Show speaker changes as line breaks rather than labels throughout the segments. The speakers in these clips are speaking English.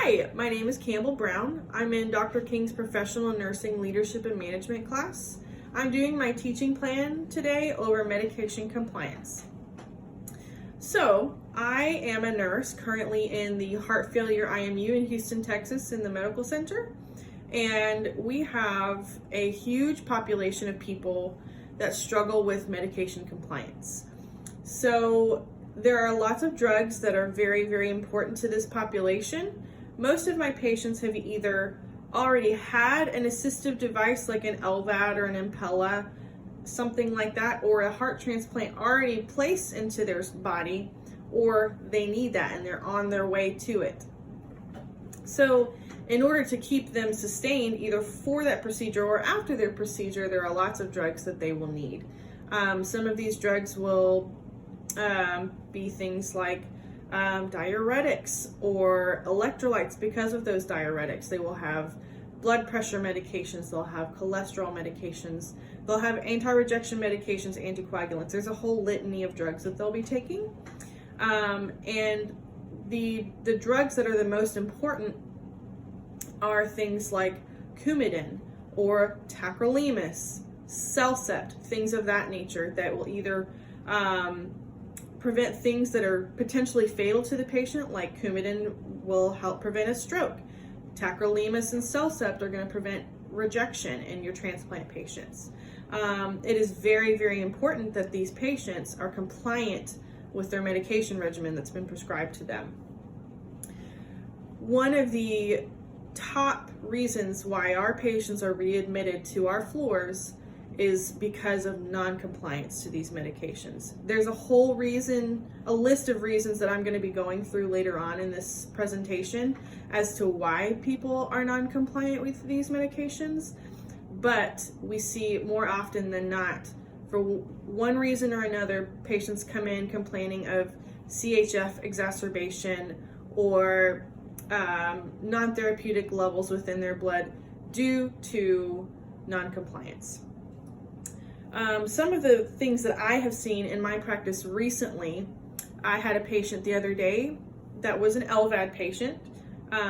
Hi, my name is Campbelle Brown. I'm in Dr. King's Professional Nursing Leadership and Management class. I'm doing my teaching plan today over medication compliance. So, I am a nurse currently in the Heart Failure IMU in Houston, Texas in the medical center. And we have a huge population of people that struggle with medication compliance. So, there are lots of drugs that are very, very important to this population. Most of my patients have either already had an assistive device like an LVAD or an Impella, something like that, or a heart transplant already placed into their body, or they need that and they're on their way to it. So in order to keep them sustained either for that procedure or after their procedure, there are lots of drugs that they will need. Some of these drugs will be things like diuretics or electrolytes. Because of those diuretics, they will have blood pressure medications, they'll have cholesterol medications, they'll have anti-rejection medications, anticoagulants. There's a whole litany of drugs that they'll be taking. And the drugs that are the most important are things like Coumadin or tacrolimus, Celcept, things of that nature that will either prevent things that are potentially fatal to the patient, like Coumadin will help prevent a stroke. Tacrolimus and Celcept are going to prevent rejection in your transplant patients. It is very, very important that these patients are compliant with their medication regimen that's been prescribed to them. One of the top reasons why our patients are readmitted to our floors is because of non-compliance to these medications. There's a list of reasons that I'm going to be going through later on in this presentation as to why people are non-compliant with these medications, but we see more often than not, for one reason or another, patients come in complaining of CHF exacerbation or non-therapeutic levels within their blood due to non-compliance. Some of the things that I have seen in my practice recently, I had a patient the other day that was an LVAD patient.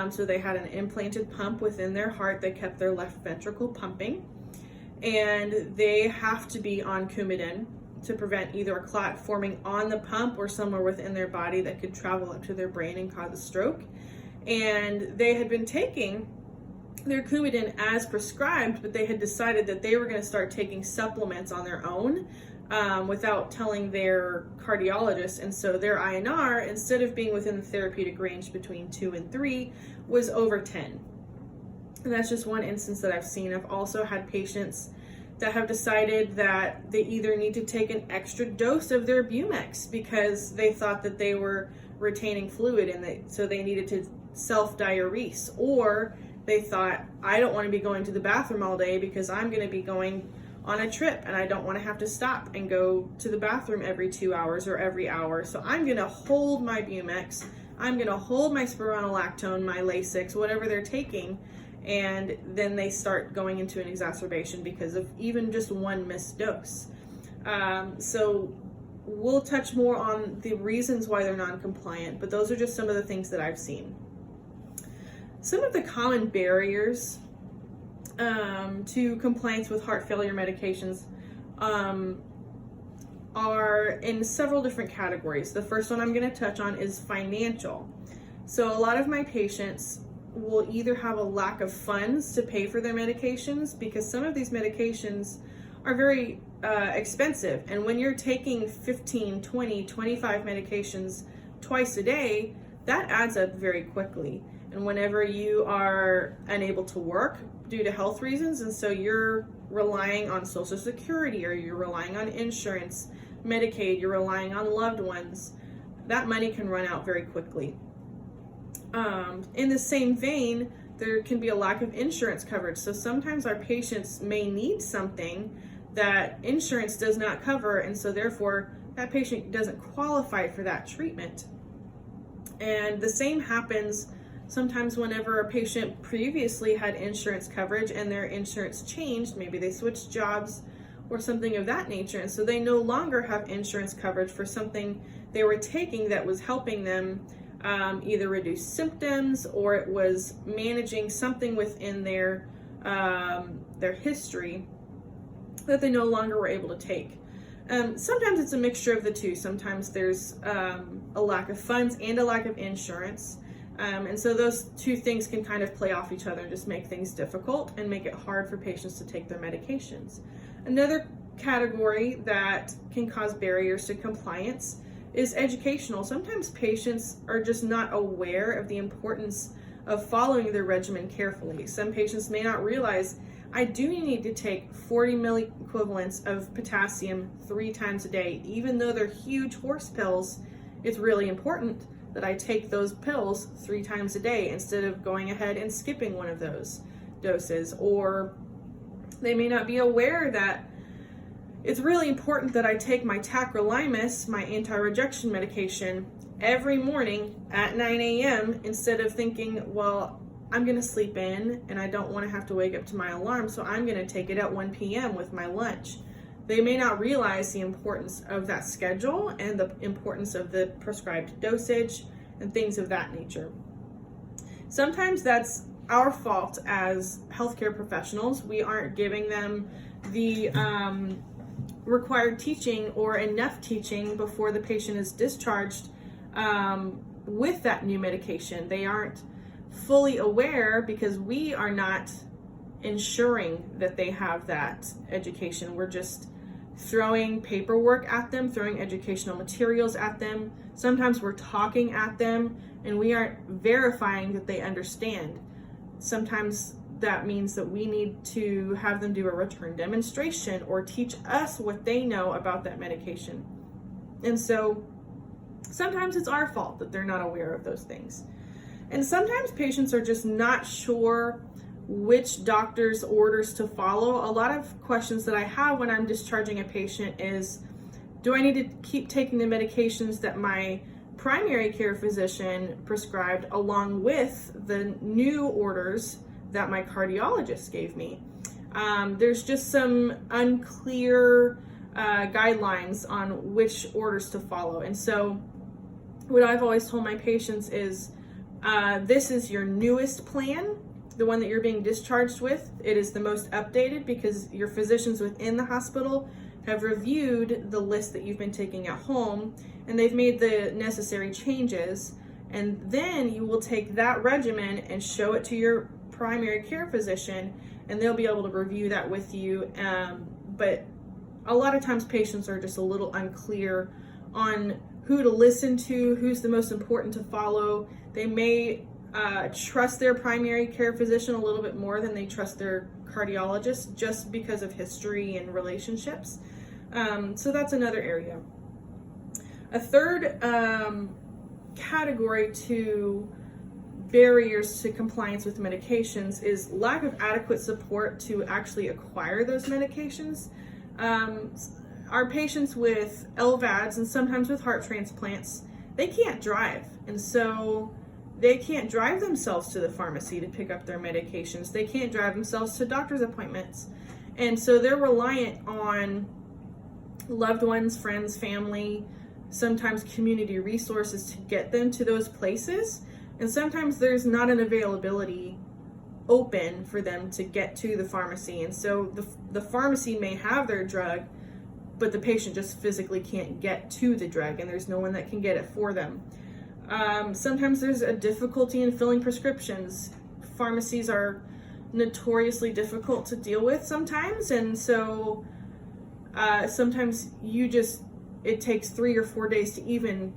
So they had an implanted pump within their heart that kept their left ventricle pumping. And they have to be on Coumadin to prevent either a clot forming on the pump or somewhere within their body that could travel up to their brain and cause a stroke. And they had been taking their Coumadin as prescribed, but they had decided that they were going to start taking supplements on their own without telling their cardiologist. And so their INR, instead of being within the therapeutic range between 2 and 3, was over 10. And that's just one instance that I've seen. I've also had patients that have decided that they either need to take an extra dose of their Bumex because they thought that they were retaining fluid and so they needed to self-diurese, or they thought, I don't want to be going to the bathroom all day because I'm going to be going on a trip and I don't want to have to stop and go to the bathroom every 2 hours or every hour. So I'm going to hold my Bumex, I'm going to hold my spironolactone, my Lasix, whatever they're taking, and then they start going into an exacerbation because of even just one missed dose. So we'll touch more on the reasons why they're non-compliant, but those are just some of the things that I've seen. Some of the common barriers to compliance with heart failure medications are in several different categories. The first one I'm going to touch on is financial. So a lot of my patients will either have a lack of funds to pay for their medications because some of these medications are very expensive. And when you're taking 15, 20, 25 medications twice a day, that adds up very quickly. And whenever you are unable to work due to health reasons, and so you're relying on Social Security or you're relying on insurance, Medicaid, you're relying on loved ones, that money can run out very quickly. In the same vein, there can be a lack of insurance coverage. So sometimes our patients may need something that insurance does not cover, and so therefore that patient doesn't qualify for that treatment. And the same happens sometimes whenever a patient previously had insurance coverage and their insurance changed, maybe they switched jobs or something of that nature, and so they no longer have insurance coverage for something they were taking that was helping them either reduced symptoms or it was managing something within their history that they no longer were able to take. Sometimes it's a mixture of the two. Sometimes there's a lack of funds and a lack of insurance. And so those two things can kind of play off each other and just make things difficult and make it hard for patients to take their medications. Another category that can cause barriers to compliance is educational. Sometimes patients are just not aware of the importance of following their regimen carefully. Some patients may not realize I do need to take 40 milliequivalents of potassium 3 times a day. Even though they're huge horse pills, it's really important that I take those pills 3 times a day instead of going ahead and skipping one of those doses. Or they may not be aware that it's really important that I take my tacrolimus, my anti-rejection medication, every morning at 9 a.m. instead of thinking, well, I'm going to sleep in and I don't want to have to wake up to my alarm, so I'm going to take it at 1 p.m. with my lunch. They may not realize the importance of that schedule and the importance of the prescribed dosage and things of that nature. Sometimes that's our fault as healthcare professionals. We aren't giving them the required teaching or enough teaching before the patient is discharged with that new medication. They aren't fully aware because we are not ensuring that they have that education. We're just throwing paperwork at them, throwing educational materials at them. Sometimes we're talking at them and we aren't verifying that they understand. Sometimes that means that we need to have them do a return demonstration or teach us what they know about that medication. And so sometimes it's our fault that they're not aware of those things. And sometimes patients are just not sure which doctor's orders to follow. A lot of questions that I have when I'm discharging a patient is, do I need to keep taking the medications that my primary care physician prescribed along with the new orders that my cardiologist gave me? There's just some unclear guidelines on which orders to follow. And so what I've always told my patients is, this is your newest plan, the one that you're being discharged with. It is the most updated because your physicians within the hospital have reviewed the list that you've been taking at home and they've made the necessary changes. And then you will take that regimen and show it to your primary care physician and they'll be able to review that with you. But a lot of times patients are just a little unclear on who to listen to, who's the most important to follow. They may trust their primary care physician a little bit more than they trust their cardiologist just because of history and relationships. So that's another area. A third category to barriers to compliance with medications is lack of adequate support to actually acquire those medications. Our patients with LVADs and sometimes with heart transplants, they can't drive. And so they can't drive themselves to the pharmacy to pick up their medications. They can't drive themselves to doctor's appointments. And so they're reliant on loved ones, friends, family, sometimes community resources to get them to those places. And sometimes there's not an availability open for them to get to the pharmacy. And so the pharmacy may have their drug, but the patient just physically can't get to the drug and there's no one that can get it for them. Sometimes there's a difficulty in filling prescriptions. Pharmacies are notoriously difficult to deal with sometimes, and so sometimes it takes 3 or 4 days to even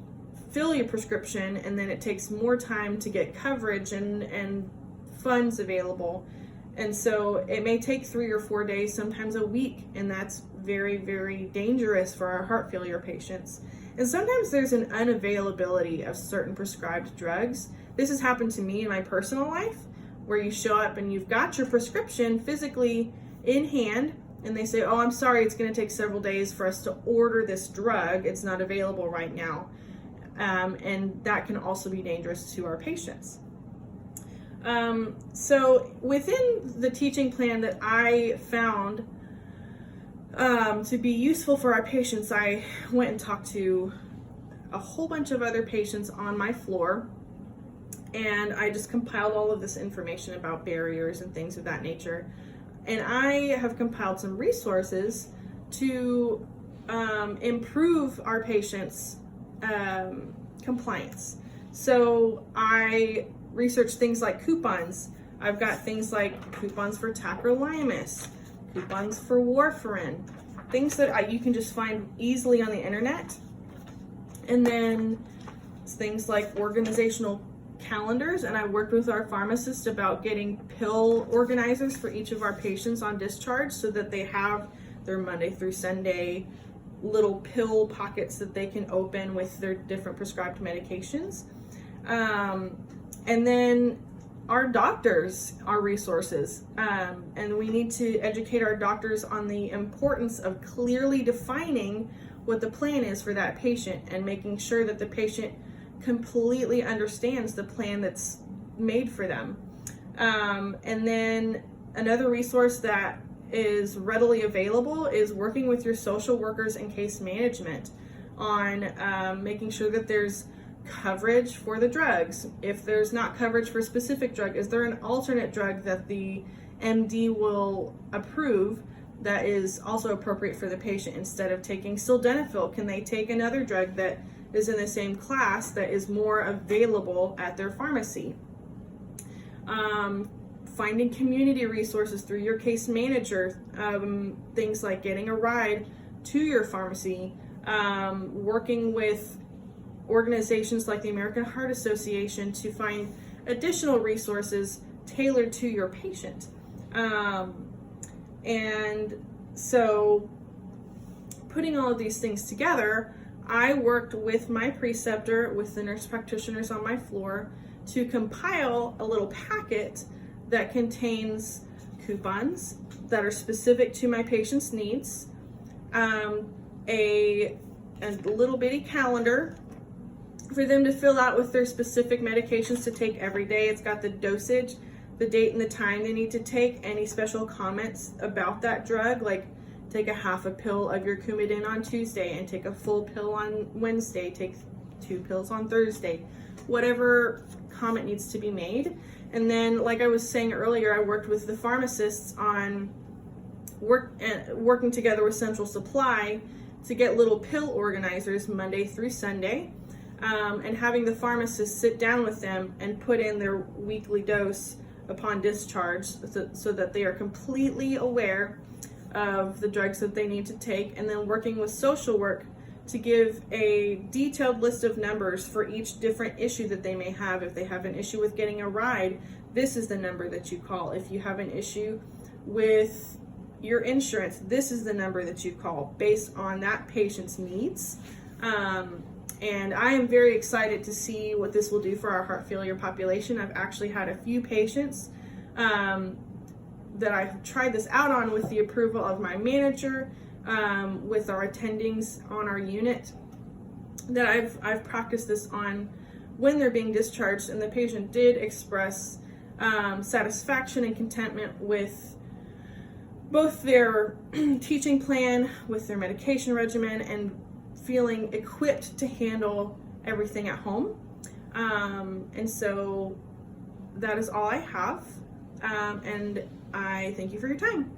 fill your prescription, and then it takes more time to get coverage and funds available. And so it may take 3 or 4 days, sometimes a week, and that's very, very dangerous for our heart failure patients. And sometimes there's an unavailability of certain prescribed drugs. This has happened to me in my personal life, where you show up and you've got your prescription physically in hand, and they say, oh, I'm sorry, it's going to take several days for us to order this drug. It's not available right now. And that can also be dangerous to our patients. So within the teaching plan that I found to be useful for our patients, I went and talked to a whole bunch of other patients on my floor and I just compiled all of this information about barriers and things of that nature. And I have compiled some resources to improve our patients' compliance. So I researched things like coupons. I've got things like coupons for tacrolimus, coupons for warfarin, things that you can just find easily on the internet. And then things like organizational calendars, and I worked with our pharmacist about getting pill organizers for each of our patients on discharge so that they have their Monday through Sunday little pill pockets that they can open with their different prescribed medications. And then our doctors are resources, and we need to educate our doctors on the importance of clearly defining what the plan is for that patient and making sure that the patient completely understands the plan that's made for them. And then another resource that is readily available is working with your social workers and case management on making sure that there's coverage for the drugs. If there's not coverage for a specific drug, is there an alternate drug that the MD will approve that is also appropriate for the patient? Instead of taking sildenafil, can they take another drug that is in the same class that is more available at their pharmacy? Finding community resources through your case manager, things like getting a ride to your pharmacy, working with organizations like the American Heart Association to find additional resources tailored to your patient. And so putting all of these things together, I worked with my preceptor, with the nurse practitioners on my floor, to compile a little packet that contains coupons that are specific to my patient's needs, a little bitty calendar for them to fill out with their specific medications to take every day. It's got the dosage, the date and the time they need to take, any special comments about that drug, like take a half a pill of your Coumadin on Tuesday and take a full pill on Wednesday, take 2 pills on Thursday, whatever comment needs to be made. And then, like I was saying earlier, I worked with the pharmacists on working together with Central Supply to get little pill organizers Monday through Sunday, and having the pharmacist sit down with them and put in their weekly dose upon discharge so that they are completely aware of the drugs that they need to take, and then working with social work to give a detailed list of numbers for each different issue that they may have. If they have an issue with getting a ride, this is the number that you call. If you have an issue with your insurance, this is the number that you call based on that patient's needs. And I am very excited to see what this will do for our heart failure population. I've actually had a few patients that I've tried this out on with the approval of my manager, with our attendings on our unit, that I've practiced this on when they're being discharged, and the patient did express satisfaction and contentment with both their teaching plan, with their medication regimen, and feeling equipped to handle everything at home. And so that is all I have, and I thank you for your time.